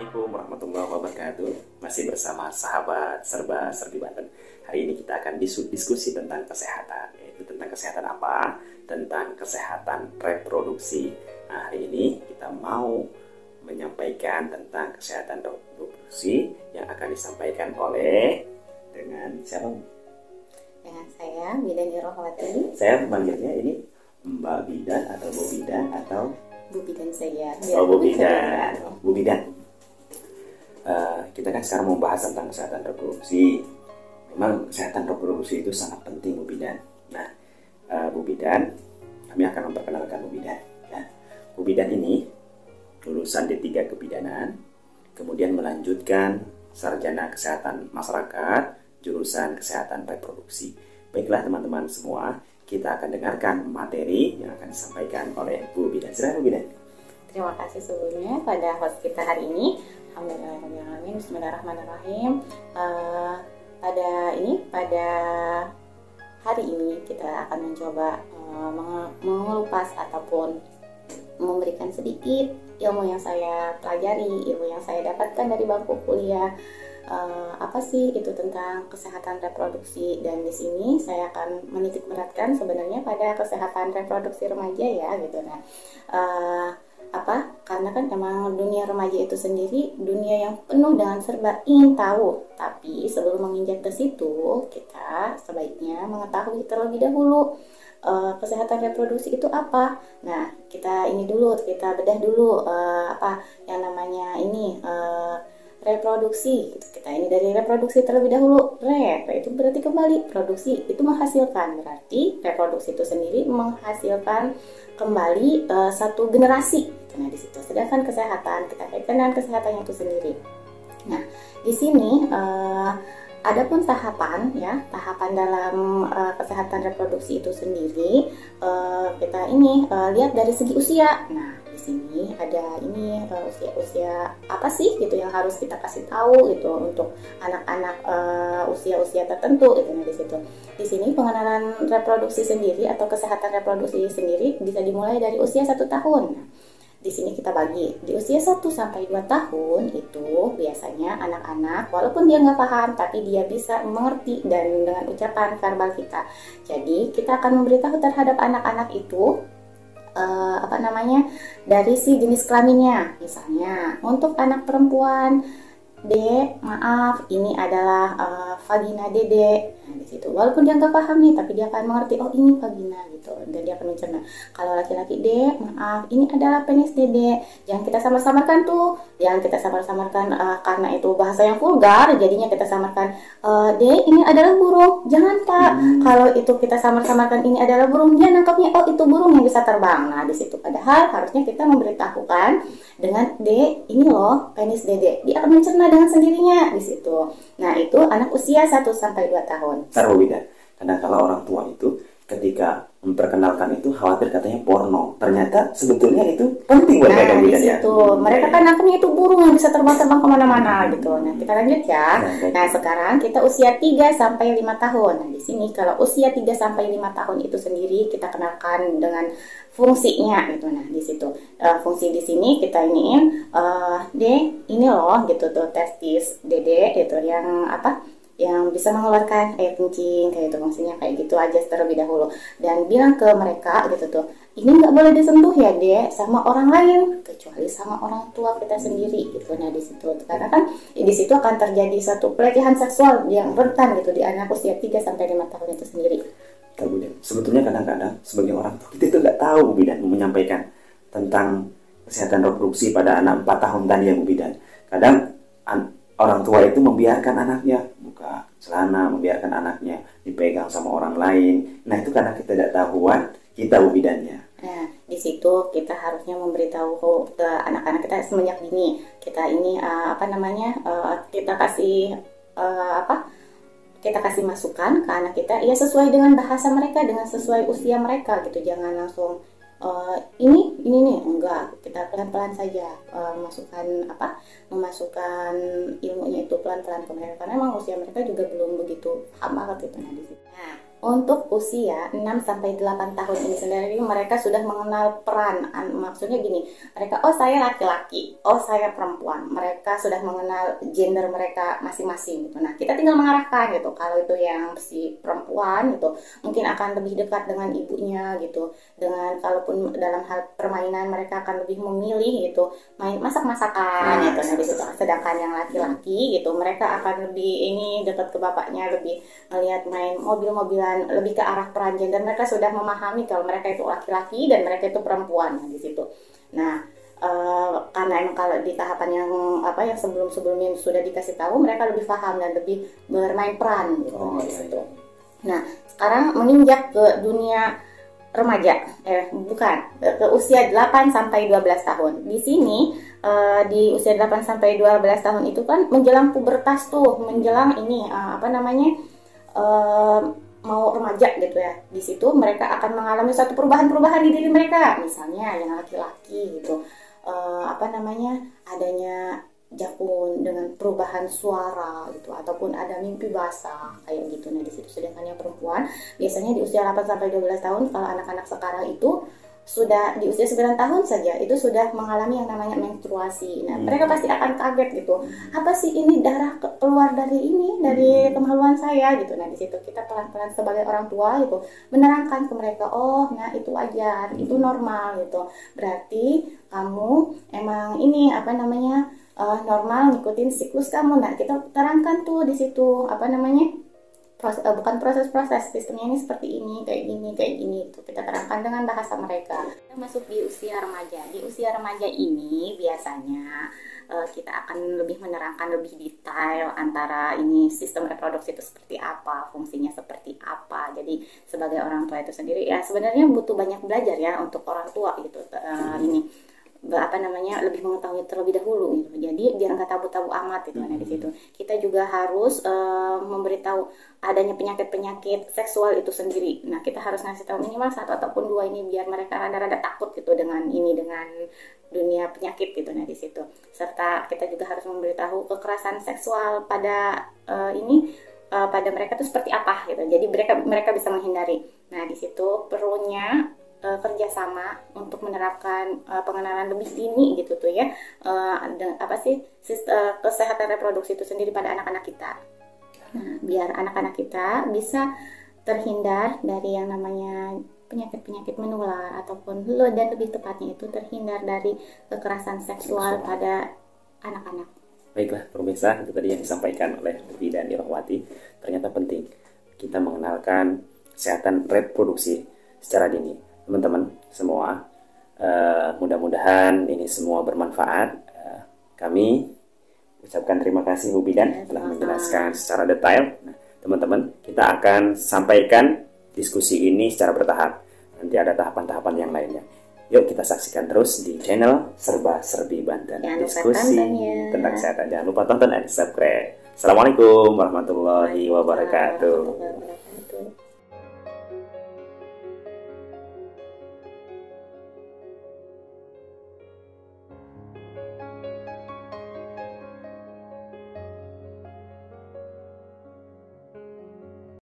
Assalamualaikum warahmatullahi wabarakatuh. Masih bersama sahabat serba serbi Banten. Hari ini kita akan diskusi tentang kesehatan. Yaitu tentang kesehatan apa? Tentang kesehatan reproduksi. Nah, hari ini kita mau menyampaikan tentang kesehatan reproduksi yang akan disampaikan oleh dengan siapa? Dengan saya Bidani Rohwati. Saya memanggilnya ini Mbak Bidan atau Bu Bidan atau Bu Bidan saja. Bu Bidan. Bu Bidan. Kita kan sekarang mau bahas tentang kesehatan reproduksi. Memang kesehatan reproduksi itu sangat penting, Bu Bidan. Nah, Bu Bidan, kami akan memperkenalkan Bu Bidan. Ya. Bu Bidan ini lulusan D3 Kebidanan, kemudian melanjutkan sarjana kesehatan masyarakat, jurusan kesehatan reproduksi. Baiklah teman-teman semua, kita akan dengarkan materi yang akan disampaikan oleh Bu Bidan. Silakan Bu Bidan. Terima kasih sebelumnya pada host kita hari ini. Alhamdulillahirrahmanirrahim. Bismillahirrahmanirrahim. Pada hari ini kita akan mencoba mengelupas ataupun memberikan sedikit ilmu yang saya pelajari, ilmu yang saya dapatkan dari bangku kuliah. Apa sih itu tentang kesehatan reproduksi, dan di sini saya akan menitik beratkan sebenarnya pada kesehatan reproduksi remaja ya gitu. Nah, karena kan emang dunia remaja itu sendiri dunia yang penuh dengan serba ingin tahu, tapi sebelum menginjak ke situ kita sebaiknya mengetahui terlebih dahulu kesehatan reproduksi itu apa. Nah, kita bedah dulu apa yang namanya ini reproduksi. Kita ini dari reproduksi terlebih dahulu. Itu berarti kembali, produksi itu menghasilkan, berarti reproduksi itu sendiri menghasilkan kembali satu generasi. Nah, di situ. Sedangkan kesehatan kita kaitkan dengan kesehatannya itu sendiri. Nah, di sini adapun tahapan dalam kesehatan reproduksi itu sendiri, kita ini lihat dari segi usia. Nah, di sini ada ini usia apa sih gitu yang harus kita kasih tahu gitu untuk anak-anak usia-usia tertentu gitu. Nah, di situ. Di sini pengenalan reproduksi sendiri atau kesehatan reproduksi sendiri bisa dimulai dari usia 1 tahun. Nah, di sini kita bagi di usia 1 sampai 2 tahun itu biasanya anak-anak walaupun dia nggak paham tapi dia bisa mengerti dan dengan ucapan verbal kita. Jadi kita akan memberitahu terhadap anak-anak itu dari si jenis kelaminnya. Misalnya untuk anak perempuan, maaf ini adalah vagina Dede. Nah, di situ walaupun dia nggak paham nih tapi dia akan mengerti, oh ini vagina gitu, dan dia akan mencerna. Kalau laki-laki, maaf ini adalah penis Dede. Jangan kita samar-samarkan tuh, karena itu bahasa yang vulgar, jadinya kita samarkan ini adalah burung. Jangan Pak, kalau itu kita samar-samarkan ini adalah burung, dia nangkapnya oh itu burung yang bisa terbang. Nah, di situ padahal harusnya kita memberitahukan dengan ini loh penis Dede. Dia akan mencerna dengan sendirinya di situ. Nah, itu anak usia 1 sampai 2 tahun. Karena kalau orang tua itu ketika memperkenalkan itu khawatir katanya porno. Ternyata sebetulnya itu penting buat mereka. Di situ. Mereka kan nangkepnya itu burung yang bisa terbang-terbang kemana-mana gitu. Nah, kita lanjut ya. Nah, sekarang kita usia 3 sampai 5 tahun. Nah, di sini kalau usia 3 sampai 5 tahun itu sendiri kita kenalkan dengan fungsinya gitu. Nah, di situ fungsi di sini kita iniin ini loh gitu tuh testis Dede itu yang bisa mengeluarkan air kencing kayak itu, maksudnya kayak gitu aja terlebih dahulu, dan bilang ke mereka gitu tuh, ini nggak boleh disentuh ya Dek sama orang lain kecuali sama orang tua kita sendiri gitu. Nah, di situ karena kan di situ akan terjadi satu pelecehan seksual yang rentan gitu di anak usia 3 sampai 5 tahun itu sendiri. Kemudian sebetulnya kadang-kadang sebagai orang tua kita itu nggak tahu Bu Bidan menyampaikan tentang kesehatan reproduksi pada anak 4 tahun tadi ya Bu Bidan. Kadang orang tua itu membiarkan anaknya buka celana, membiarkan anaknya dipegang sama orang lain. Nah, itu karena kita tidak tahuan kita Bu Bidannya. Nah, di situ kita harusnya memberitahu ke anak-anak kita semenjak dini. Kita ini kita kasih masukan ke anak kita ya sesuai dengan bahasa mereka, dengan sesuai usia mereka gitu. Jangan langsung ini nih, enggak, kita pelan-pelan saja memasukkan ilmunya itu pelan-pelan ke mereka, karena memang usia mereka juga belum begitu paham banget gitu. Nah, untuk usia 6-8 tahun ini sendiri mereka sudah mengenal peran. Maksudnya gini, mereka saya laki-laki, saya perempuan. Mereka sudah mengenal gender mereka masing-masing gitu. Nah, kita tinggal mengarahkan gitu. Kalau itu yang si perempuan gitu, mungkin akan lebih dekat dengan ibunya gitu. Dengan kalaupun dalam hal permainan mereka akan lebih memilih gitu, main masak-masakan gitu. Nah, di situ. Sedangkan yang laki-laki gitu, mereka akan lebih ini dekat ke bapaknya, lebih melihat main mobil-mobilan, lebih ke arah peran gender. Mereka sudah memahami kalau mereka itu laki-laki dan mereka itu perempuan di situ. Nah, karena emang kalau di tahapan yang yang sebelum-sebelumnya sudah dikasih tahu, mereka lebih paham dan lebih bermain peran gitu di situ. Nah, sekarang menginjak ke dunia remaja, ke usia 8 sampai 12 tahun. Di sini di usia 8 sampai 12 tahun itu kan menjelang pubertas tuh, menjelang ini mau remaja gitu ya. Di situ mereka akan mengalami suatu perubahan-perubahan di diri mereka. Misalnya yang laki-laki gitu, adanya jakun dengan perubahan suara gitu, ataupun ada mimpi basah kayak gitu. Nah, di situ. Sedangkan yang perempuan biasanya di usia 8 sampai 12 tahun, kalau anak-anak sekarang itu sudah di usia 9 tahun saja itu sudah mengalami yang namanya menstruasi. Nah, mereka pasti akan kaget gitu. Apa sih ini darah keluar dari kemaluan saya gitu. Nah, di situ kita pelan-pelan sebagai orang tua gitu menerangkan ke mereka, nah itu wajar, itu normal gitu. Berarti kamu emang ini normal ngikutin siklus kamu. Nah, kita terangkan tuh di situ bukan proses sistemnya ini seperti ini, kayak gini itu kita terangkan dengan bahasa mereka. Kita masuk di usia remaja. Di usia remaja ini biasanya kita akan lebih menerangkan lebih detail antara ini sistem reproduksi itu seperti apa, fungsinya seperti apa. Jadi sebagai orang tua itu sendiri ya sebenarnya butuh banyak belajar ya untuk orang tua gitu lebih mengetahui terlebih dahulu gitu. Jadi biar nggak tabu-tabu amat gitu. Nah, di situ kita juga harus memberitahu adanya penyakit-penyakit seksual itu sendiri. Nah, kita harus ngasih tahu minimal 1 ataupun 2 ini biar mereka rada-rada takut gitu dengan dunia penyakit gitu. Nah, di situ serta kita juga harus memberitahu kekerasan seksual pada pada mereka itu seperti apa gitu. Jadi mereka bisa menghindari. Nah, di situ perlunya kerjasama untuk menerapkan pengenalan lebih dini gitu tuh ya, kesehatan reproduksi itu sendiri pada anak-anak kita. Nah, biar anak-anak kita bisa terhindar dari yang namanya penyakit-penyakit menular ataupun dan lebih tepatnya itu terhindar dari kekerasan seksual pada anak-anak. Baiklah pemirsa, itu tadi yang disampaikan oleh Bibi dan Irahwati. Ternyata penting kita mengenalkan kesehatan reproduksi secara dini. Teman-teman semua, mudah-mudahan ini semua bermanfaat. Kami ucapkan terima kasih Bu Bidan telah menjelaskan secara detail. Nah, teman-teman, kita akan sampaikan diskusi ini secara bertahap. Nanti ada tahapan-tahapan yang lainnya. Yuk kita saksikan terus di channel Serba Serbi Banten. Diskusi tentang kesehatan. Jangan lupa tonton dan subscribe. Assalamualaikum warahmatullahi wabarakatuh.